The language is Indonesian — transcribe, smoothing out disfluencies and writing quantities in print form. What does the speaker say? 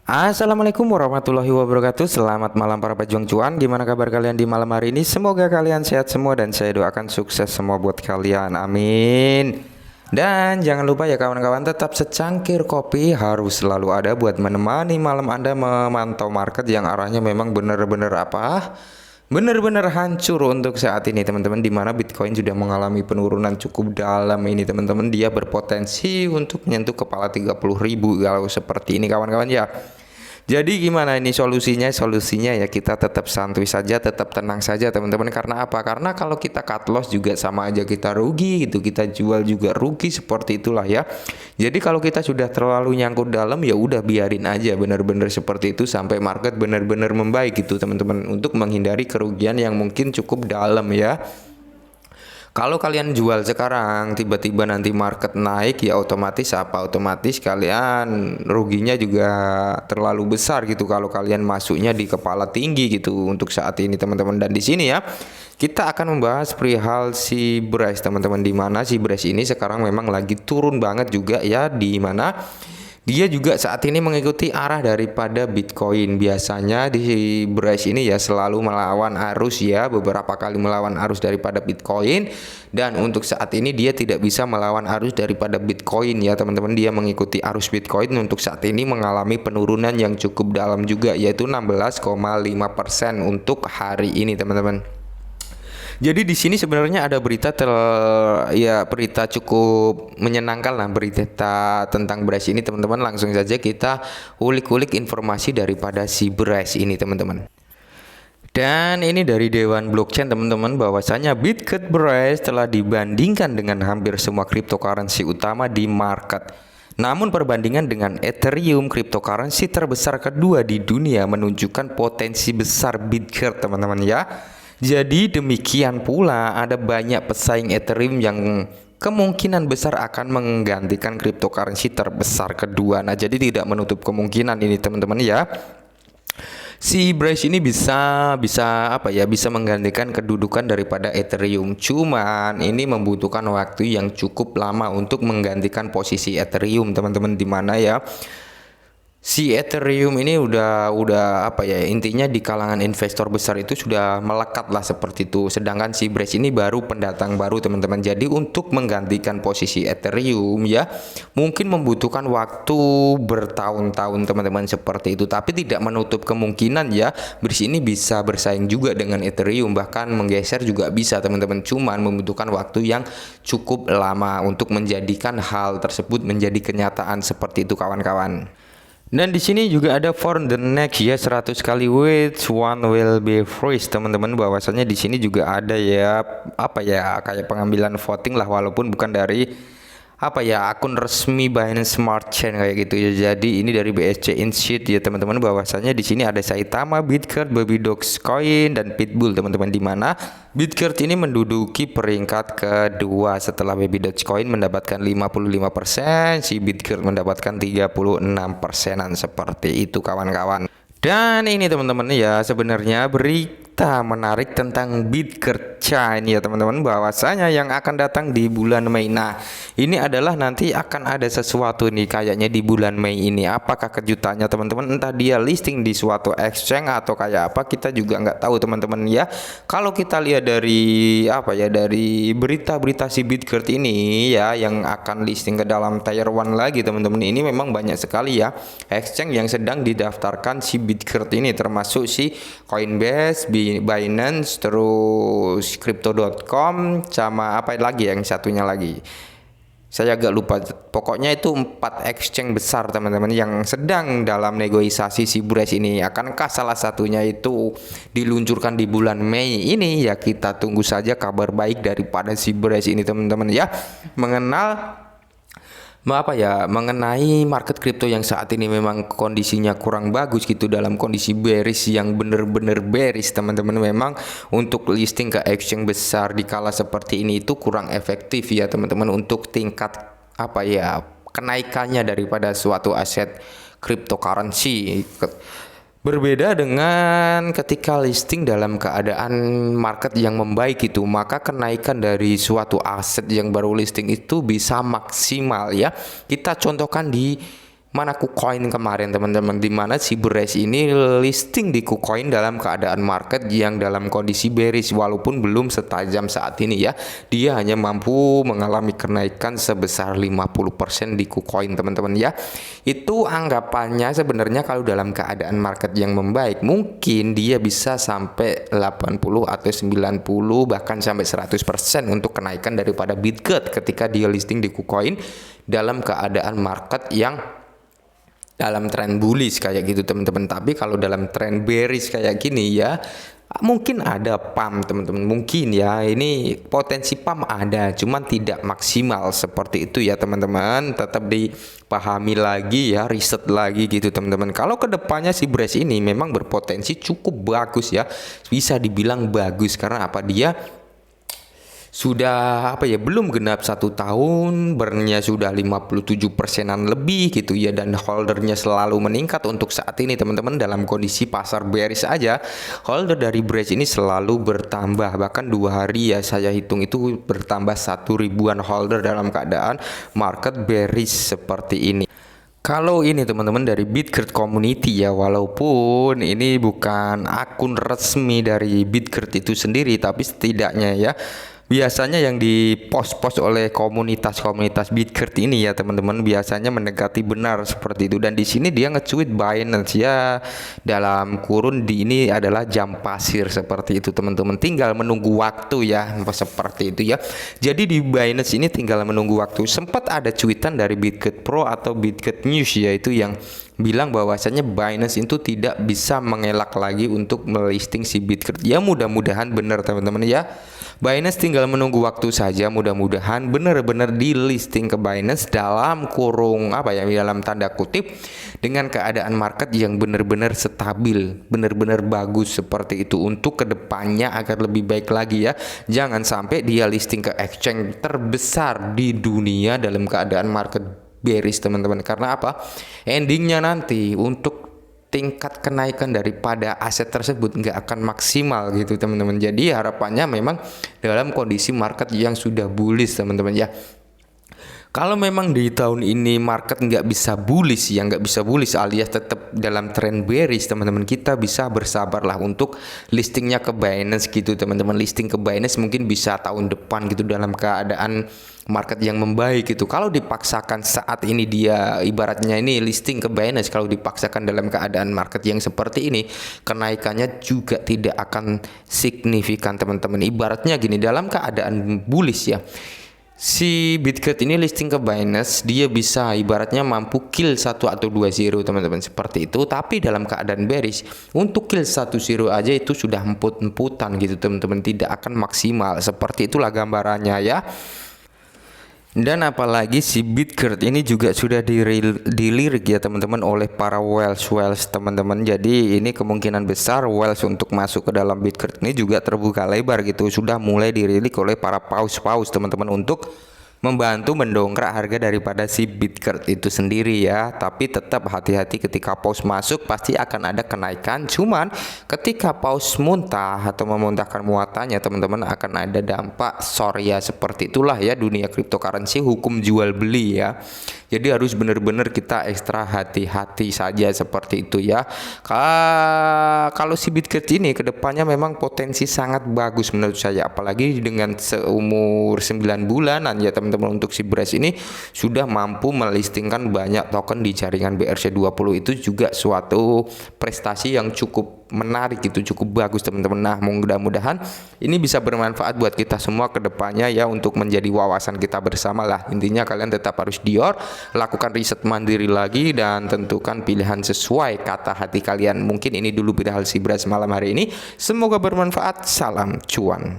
Assalamualaikum warahmatullahi wabarakatuh. Selamat malam para pejuang cuan. Gimana kabar kalian di malam hari ini? Semoga kalian sehat semua dan saya doakan sukses semua buat kalian. Amin. Dan jangan lupa ya kawan-kawan, tetap secangkir kopi harus selalu ada buat menemani malam Anda memantau market yang arahnya memang benar-benar apa? Benar-benar hancur untuk saat ini teman-teman, di mana Bitcoin sudah mengalami penurunan cukup dalam ini teman-teman. Dia berpotensi untuk menyentuh kepala 30.000 kalau seperti ini kawan-kawan ya. Jadi gimana ini solusinya? Solusinya ya kita tetap santuy saja, tetap tenang saja teman-teman. Karena apa? Karena kalau kita cut loss juga sama aja kita rugi gitu. Kita jual juga rugi, seperti itulah ya. Jadi kalau kita sudah terlalu nyangkut dalam ya udah biarin aja benar-benar seperti itu sampai market benar-benar membaik gitu teman-teman, untuk menghindari kerugian yang mungkin cukup dalam ya. Kalau kalian jual sekarang, tiba-tiba nanti market naik ya otomatis apa? Otomatis kalian ruginya juga terlalu besar gitu kalau kalian masuknya di kepala tinggi gitu untuk saat ini teman-teman. Dan di sini ya kita akan membahas perihal si Brace teman-teman, di mana si Brace ini sekarang memang lagi turun banget juga ya, di mana dia juga saat ini mengikuti arah daripada Bitcoin. Biasanya di Brace ini ya selalu melawan arus ya, beberapa kali melawan arus daripada Bitcoin. Dan untuk saat ini dia tidak bisa melawan arus daripada Bitcoin ya teman-teman. Dia mengikuti arus Bitcoin untuk saat ini mengalami penurunan yang cukup dalam juga, yaitu 16,5% untuk hari ini teman-teman. Jadi di sini sebenarnya ada berita cukup menyenangkan lah, berita tentang Brace ini teman-teman. Langsung saja kita ulik-ulik informasi daripada si Brace ini teman-teman. Dan ini dari Dewan Blockchain teman-teman, bahwasanya Bitget Brace telah dibandingkan dengan hampir semua cryptocurrency utama di market. Namun perbandingan dengan Ethereum, cryptocurrency terbesar kedua di dunia, menunjukkan potensi besar Bitget teman-teman ya. Jadi demikian pula ada banyak pesaing Ethereum yang kemungkinan besar akan menggantikan cryptocurrency terbesar kedua. Nah, jadi tidak menutup kemungkinan ini teman-teman ya. Si Brace ini bisa bisa menggantikan kedudukan daripada Ethereum. Cuman ini membutuhkan waktu yang cukup lama untuk menggantikan posisi Ethereum teman-teman, di mana ya si Ethereum ini udah intinya di kalangan investor besar itu sudah melekat lah seperti itu. Sedangkan si Brace ini baru pendatang baru teman-teman. Jadi untuk menggantikan posisi Ethereum ya mungkin membutuhkan waktu bertahun-tahun teman-teman seperti itu. Tapi tidak menutup kemungkinan ya Brace ini bisa bersaing juga dengan Ethereum, bahkan menggeser juga bisa teman-teman. Cuman membutuhkan waktu yang cukup lama untuk menjadikan hal tersebut menjadi kenyataan seperti itu kawan-kawan. Dan di sini juga ada for the next ya 100 kali which one will be freeze teman-teman, bahwasanya di sini juga ada ya kayak pengambilan voting lah, walaupun bukan dari akun resmi Binance Smart Chain kayak gitu ya. Jadi ini dari BSC Insight ya teman-teman, bahwasanya di sini ada Saitama, Bitget, Baby Dogecoin dan Pitbull teman-teman, di mana Bitget ini menduduki peringkat kedua setelah Baby Dogecoin mendapatkan 55%, si Bitget mendapatkan 36%-an seperti itu kawan-kawan. Dan ini teman-teman ya sebenarnya berita menarik tentang Bitget Chain ya teman-teman, bahwasanya yang akan datang di bulan Mei. Nah ini adalah nanti akan ada sesuatu nih kayaknya di bulan Mei ini. Apakah kejutannya teman-teman? Entah dia listing di suatu exchange atau kayak apa, kita juga nggak tahu teman-teman ya. Kalau kita lihat dari dari berita-berita si Bitget ini ya yang akan listing ke dalam tier 1 lagi teman-teman, ini memang banyak sekali ya exchange yang sedang didaftarkan si Bitget ini, termasuk si Coinbase, Binance, terus Crypto.com, sama apa lagi yang satunya lagi saya agak lupa. Pokoknya itu 4 exchange besar teman-teman yang sedang dalam negosiasi si Brace ini. Akankah salah satunya itu diluncurkan di bulan Mei ini? Ya kita tunggu saja kabar baik daripada si Brace ini teman-teman ya, mengenai market kripto yang saat ini memang kondisinya kurang bagus gitu, dalam kondisi bearish yang bener-bener bearish teman-teman. Memang untuk listing ke exchange besar di kala seperti ini itu kurang efektif ya teman-teman untuk tingkat kenaikannya daripada suatu aset cryptocurrency. Berbeda dengan ketika listing dalam keadaan market yang membaik itu, maka kenaikan dari suatu aset yang baru listing itu bisa maksimal ya. Kita contohkan di mana KuCoin kemarin teman-teman, di mana si Brace ini listing di KuCoin dalam keadaan market yang dalam kondisi bearish, walaupun belum setajam saat ini ya. Dia hanya mampu mengalami kenaikan sebesar 50% di KuCoin teman-teman ya. Itu anggapannya sebenarnya kalau dalam keadaan market yang membaik mungkin dia bisa sampai 80 atau 90 bahkan sampai 100% untuk kenaikan daripada Bitget ketika dia listing di KuCoin dalam keadaan market yang dalam tren bullish kayak gitu teman-teman. Tapi kalau dalam tren bearish kayak gini ya, mungkin ada pump teman-teman, mungkin ya, ini potensi pump ada, cuman tidak maksimal seperti itu ya teman-teman. Tetap dipahami lagi ya, riset lagi gitu teman-teman. Kalau kedepannya si Brace ini memang berpotensi cukup bagus ya, bisa dibilang bagus karena apa, dia sudah belum genap 1 tahun, burnnya sudah 57%-an lebih gitu ya, dan holdernya selalu meningkat untuk saat ini teman-teman. Dalam kondisi pasar bearish aja, holder dari Brace ini selalu bertambah, bahkan 2 hari ya saya hitung itu bertambah 1.000-an holder dalam keadaan market bearish seperti ini. Kalau ini teman-teman dari Bitget Community ya, walaupun ini bukan akun resmi dari Bitget itu sendiri, tapi setidaknya ya biasanya yang dipost-post oleh komunitas-komunitas Bitget ini ya teman-teman biasanya mendekati benar seperti itu. Dan di sini dia nge-tweet Binance ya, dalam kurun di ini adalah jam pasir seperti itu teman-teman. Tinggal menunggu waktu ya, seperti itu ya. Jadi di Binance ini tinggal menunggu waktu. Sempat ada tweetan dari Bitget Pro atau Bitget News yaitu yang bilang bahwasanya Binance itu tidak bisa mengelak lagi untuk melisting si Bitget. Ya mudah-mudahan benar teman-teman ya. Binance tinggal menunggu waktu saja, mudah-mudahan benar-benar di listing ke Binance dalam kurung dalam tanda kutip dengan keadaan market yang benar-benar stabil, benar-benar bagus seperti itu untuk kedepannya agar lebih baik lagi ya. Jangan sampai dia listing ke exchange terbesar di dunia dalam keadaan market bearish teman-teman. Karena apa? Endingnya nanti untuk tingkat kenaikan daripada aset tersebut nggak akan maksimal gitu teman-teman. Jadi harapannya memang dalam kondisi market yang sudah bullish teman-teman ya. Kalau memang di tahun ini market nggak bisa bullish alias tetap dalam tren bearish teman-teman, kita bisa bersabarlah untuk listingnya ke Binance gitu teman-teman. Listing ke Binance mungkin bisa tahun depan gitu dalam keadaan market yang membaik gitu. Kalau dipaksakan saat ini dia ibaratnya ini listing ke Binance, kalau dipaksakan dalam keadaan market yang seperti ini, kenaikannya juga tidak akan signifikan teman-teman. Ibaratnya gini, dalam keadaan bullish ya, si Bitget ini listing ke Binance, dia bisa ibaratnya mampu kill 1 atau 2 zero teman-teman seperti itu. Tapi dalam keadaan bearish, untuk kill 1 zero aja itu sudah emput-emputan gitu teman-teman, tidak akan maksimal. Seperti itulah gambarannya ya. Dan apalagi si Bitget ini juga sudah dilirik ya teman-teman oleh para whales teman-teman. Jadi ini kemungkinan besar whales untuk masuk ke dalam Bitget ini juga terbuka lebar gitu. Sudah mulai dirilik oleh para paus teman-teman untuk membantu mendongkrak harga daripada si Bitget itu sendiri ya. Tapi tetap hati-hati, ketika paus masuk pasti akan ada kenaikan. Cuman ketika paus muntah atau memuntahkan muatannya teman-teman, akan ada dampak short ya. Seperti itulah ya dunia cryptocurrency, hukum jual beli ya. Jadi harus benar-benar kita ekstra hati-hati saja seperti itu ya. Kalau si Bitget ini kedepannya memang potensi sangat bagus menurut saya, apalagi dengan seumur 9 bulanan ya teman-teman. Untuk si Brace ini sudah mampu melistingkan banyak token di jaringan BRC20, itu juga suatu prestasi yang cukup menarik gitu, cukup bagus teman-teman. Nah mudah-mudahan ini bisa bermanfaat buat kita semua ke depannya ya, untuk menjadi wawasan kita bersama lah. Intinya kalian tetap harus dior, lakukan riset mandiri lagi, dan tentukan pilihan sesuai kata hati kalian. Mungkin ini dulu perihal si Brace malam hari ini, semoga bermanfaat. Salam cuan.